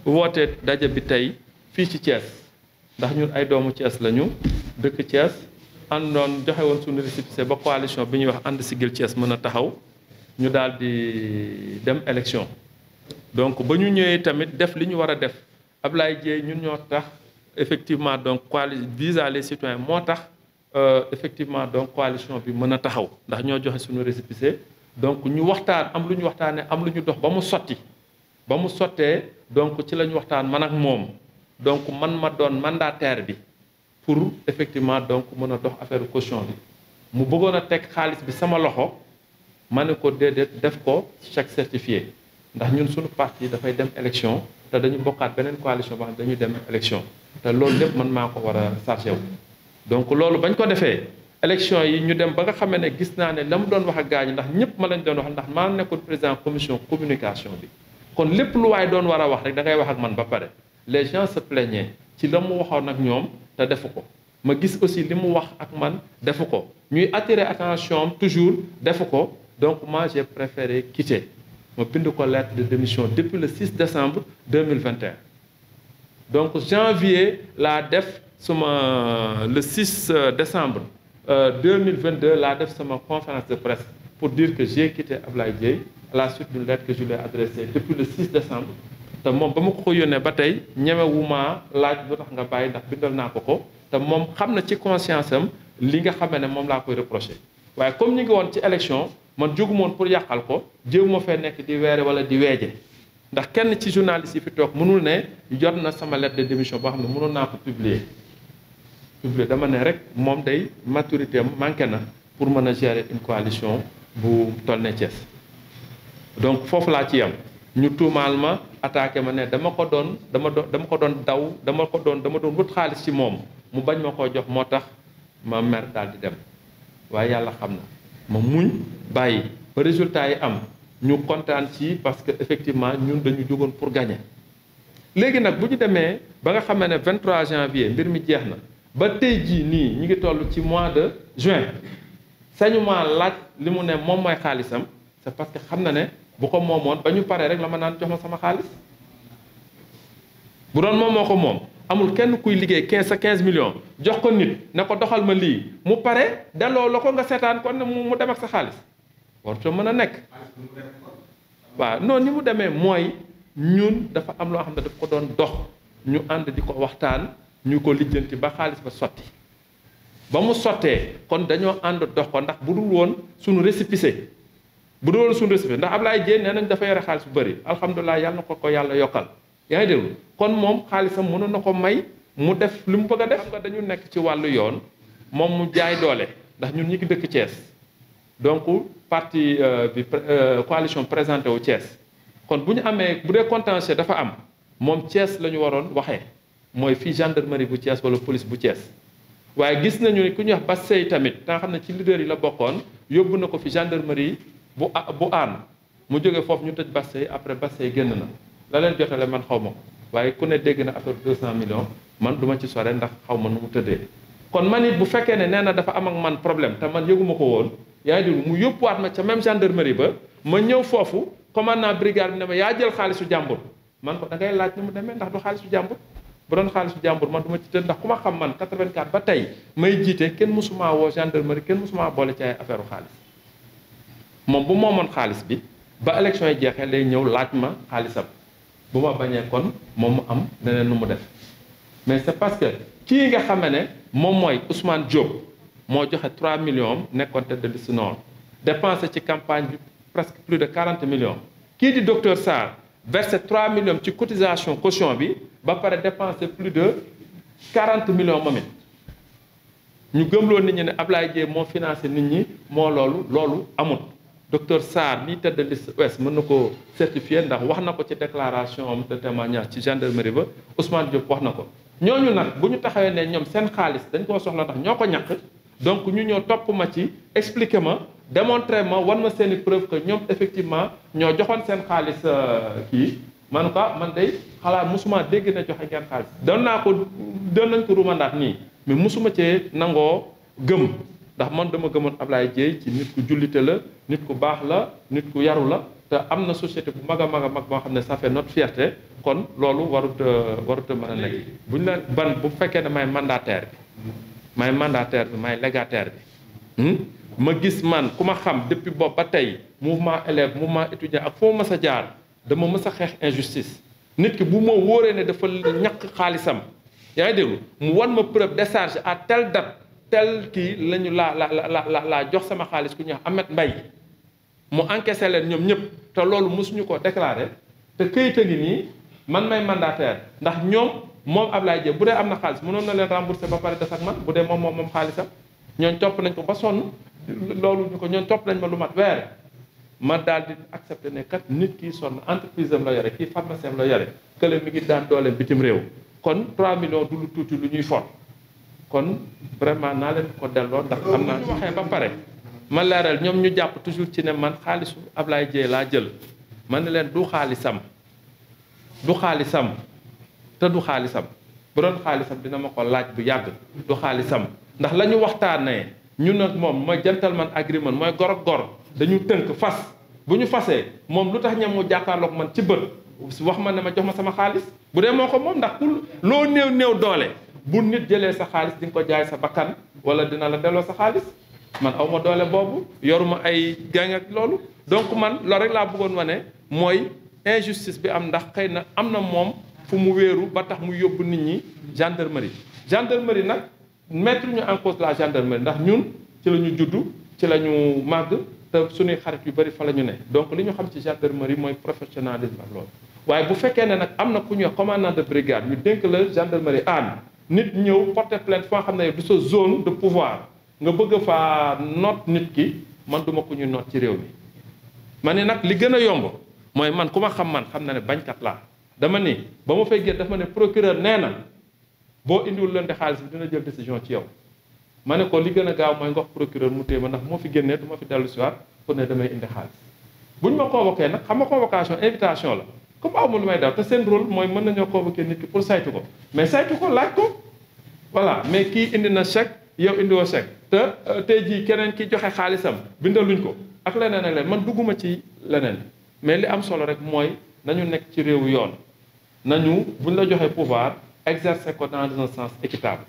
woote daje bi tey fii ci Thiès ndax ñun ay doomu Thiès lañu dëkk Thiès àndoon joxe woon suñu récépissé ba coalition bi ñuy wax ànd siggil Thiès mën a taxaw ñu daal di dem élection. donc ba ñu ñëwee tamit def li ñu war a def Ablaye Dièye ñun ñoo tax effectivement donc visa les citoyens moo tax effectivement donc coalition bi mën a taxaw ndax ñoo joxe suñu récépissé donc ñu waxtaan am lu ñu waxtaanee am lu ñu dox ba mu sotti. ba mu sottee donc ci la ñu waxtaan man ak moom donc man ma doon mandataire bi pour effectivement donc mën a dox affaire caution bi mu bëggoon a teg xaalis bi sama loxo ma ne ko déedéet def ko chèque certifié ndax ñun suñu parti dafay dem élection te dañu bokkaat beneen coalition boo xam dañuy dem élection te loolu lépp man maa ko war a chargé wu. donc loolu bañ ko defee élection yi ñu dem ba nga xamee ne gis naa ne la mu doon wax ak gaañu ndax ñëpp ma lañ doon wax ndax maa nekkoon président commission communication bi. kon lépp lu waay doon war a wax rek da ngay wax ak man ba pare les gens se plaignaient ci la mu waxoon ak ñoom te defu ko ma gis aussi li mu wax ak man defu ko ñuy attirer attention toujours defu ko donc moi j'ai préféré quitter ma bind ko lettre de démission depuis le 6 décembre 2021 donc janvier laa def suma le 6 décembre 2022 laa def sama conférence de presse pour dire que j'ai quitté Ablaye Dièye à la suite d'une lettre que je lui ai adressée depuis le 6 décembre te moom ba ma ko yónnee ba tey ñemewuma laaj lu tax nga bàyyi ndax bindal naa ko te moom xam na ci conscience am li nga xamee ne moom laa koy reproché waaye comme ñu ngi woon ci élection man jógumoon pour yàqal ko jéewuma fee nekk di weere wala di weeje ndax kenn ci journaliste yi fi toog mënul ne jot na sama lettre de démission boo xam ne mënoon naa ko publier dama ne rek moom day maturité am manqué na pour mën a gérer une coalition bu toll ne Thiès donc foofu laa ci yam ñu tuumaal ma attaqué ma ne dama ko doon daw dama doon wut xaalis ci moom mu bañ ma koo jox moo tax ma mer daal di dem waaye yàlla xam na ma muñ bàyyi ba résultat yi am ñu kontaan ci parce que effectivement ñun dañu jógoon pour gagner léegi nag bu ñu demee ba nga xamee ne 23 janvier mbir mi jeex na ba tey jii nii ñu ngi toll ci mois de juin sañu ma laaj li mu ne moom mooy xaalisam c'est parce que xam na ne bu ko moomoon ba ñu paree rek la ma naan jox ma sama xaalis bu doon moom moo ko moom amul kenn kuy liggéey 15 millions jox ko nit ne ko doxal ma lii mu pare delloo la ko nga seetaan kon ne mu dem ak sa xaalis warutoo mën a nekk. waaw non ni mu demee mooy ñun dafa am loo xam ne daf ko doon dox ñu ànd di ko waxtaan ñu ko lijjanti ba xaalis ba sotti ba mu sottee kon dañoo ànd dox ko ndax bu dul woon suñu récépissé. bu doon suñu récépissé ndax Ablaye Dièye nee nañ dafa yore xaalis bu bëri alhamdulilah yàlla na ko yàlla yokkal yaa ngi déglu kon moom xaalisam mënoon na ko may mu def li mu bëgg a def. xam nga dañu nekk ci wàllu yoon moom mu jaay doole ndax ñun ñi ngi dëkk Thiès donc parti bi coalition présenté wu Thiès kon bu ñu amee bu dee contentieux dafa am moom Thiès la ñu waroon waxee mooy fii gendarmerie bu Thiès wala police bu Thiès. waaye gis nañu ne ku ñuy wax Bassey tamit nga xam ne ci leader yi la bokkoon yóbbu na ko fi gendarmerie. bu aan mu jógee foofu ñu tëj Bassey après Bassey génn na la leen jotale man xaw ma ko waaye ku ne dégg na affaire 200 millions man du ma ci sore ndax xaw ma nu mu tëddee kon man it bu fekkee ne nee na dafa am ak man problème te man yëguma ko woon yaa ngi mu yóbbuwaat ma ca même gendarmerie ba ma ñëw foofu commandant brigade bi ne ma yaa jël xaalisu jàmbur man ko da ngay laaj ni mu demee ndax du xaalisu jàmbur bu doon xaalisu jàmbur man du ma ci tëdd ndax ku ma xam man 84 ba tey may jiite kenn mësumaa woo gendarmerie kenn mësumaa boole ci ay affaire xaalis moom bu moomoon xaalis bi ba élection yi jeexee lay ñëw laaj ma xaalisam bu ma bañee kon moom mu am leneen nu mu def mais c'est parce que kii nga xame ne moom mooy Ousmane Diop moo joxe 3 millions nekkoon tête de liste nord dépensé ci campagne bi presque plus de 40 millions kii di docteur Sarr versé 3 millions ci cotisation caution bi ba pare dépensé plus de 40 millions moom it ñu gëmloo nit ñi ne Ablaye Dièye moo financé nit ñi moo loolu amul. docteur Sarr mii tête de liste ouest mën na ko certifier ndax wax na ko ci déclaration am de témoignage ci gendarmerie ba Ousmane Diop wax na ko ñooñu nag bu ñu taxawee ne ñoom seen xaalis dañ koo soxla ndax ñoo ko ñàkk donc ñu ñëw topp ma ci expliquer ma démontrer ma wan ma seen i preuve que ñoom effectivement ñoo joxoon seen xaalis kii man ko man day xalaat mosuma dégg na joxe ngeen xaalis doon nañ ko rumandaat nii mais mosuma cee nangoo gëm ndax man dama gëmoon Ablaye Dièye ci nit ku jullite la nit ku baax la nit ku yaru la te am na société bu mag a mag a mag boo xam ne ça fait notre fierté kon loolu warut a mën a nekk buñ la ban bu fekkee ne may mandataire bi may légataire bi ma gis man ku ma xam depuis boobu ba tey mouvement élève mouvement étudiant ak foo mës a jaar dama mës a xeex injustice nit ki bu ma wóoree ne dafa ñàkk xaalisam yaa ngi déglu mu wan ma preuve décharge à telle date tel kii la ñu laa jox sama xaalis ku ñuy wax Ahmed Mbaye mu encaissé leen ñoom ñëpp te loolu mosuñu ko déclaré te këyit a ngi nii man may mandataire ndax ñoom moom Ablaye Dieng bu dee am na xaalis mënoon na leen remboursé ba pare des ak man bu dee moom xaalisam ñooñ topp nañ ko ba sonn loolu ñu ko ñooñ topp nañ ma lu mat weer ma daal di accepté ne kat nit kii sonn entreprise am la yore kii pharmacien am la yore kële mi ngi daan dooleem bitim réew kon 3 millions du lu tuuti lu ñuy for kon vraiment naa leen ko delloo ndax am naa waxee ba pare ma leeral ñoom ñu jàpp toujours ci ne man xaalisu Ablaye Dieng laa jël man ne leen du xaalisam te du xaalisam bu doon xaalisam dina ma ko laaj bu yàgg du xaalisam ndax la ñu waxtaanee ñun ak moom mooy gentleman agreement mooy gor ak gor dañu tënk fas bu ñu fasee moom lu tax ñam mu jàkkaarloog man ci bët wax ma ne ma jox ma sama xaalis bu dee moo ko moom ndax pour loo néew doole bu nit jëlee sa xaalis di nga ko jaay sa bakkan wala dina la delloo sa xaalis man aw ma doole boobu yoruma ay gang ak loolu donc man loolu rek laa bëggoon wane mooy injustice bi am ndax xëy na am na moom fu mu wéeru ba tax mu yóbbu nit ñi gendarmerie nag mettre ñu en cause la gendarmerie ndax ñun ci la ñu juddu ci la ñu màgg te suñuy xarit yu bëri fa la ñu ne donc li ñu xam ci gendarmerie mooy professionnalisme ak loolu waaye bu fekkee ne nag am na ku ñuy commandant de brigade ñu dénk la gendarmerie nit ñëw porter plainte foo xam ne du sa zone de pouvoir nga bëgg faa noot nit ki man duma ko ñu noot ci réew mi ma ne nag li gën a yomb mooy man ku ma xam na ne bañkat laa dama ni ba ma fay génn dafa ma ne procureur nee na boo indiwul leen di xaalis bi dina jël décision ci yow ma ne ko li gën a gaaw mooy nga wax procureur mu téye ma ndax moo fi génnee du ma fi dellu si waat pour ne damay indi xaalis bu ñu ma convoqué nag xam nga convocation invitation la comme amul lu may daw te seen rôle mooy mën nañoo convoqué nit ki pour saytu ko mais saytu ko laaj ko voilà mais kii indi na chèque yow indiwoo chèque te tey jii keneen ki joxe xaalisam bindaluñ ko ak leneen ak leen man dugguma ci leneen mais li am solo rek mooy nañu nekk ci réewu yoon nañu buñ la joxee pouvoir exercer ko dans un sens équitable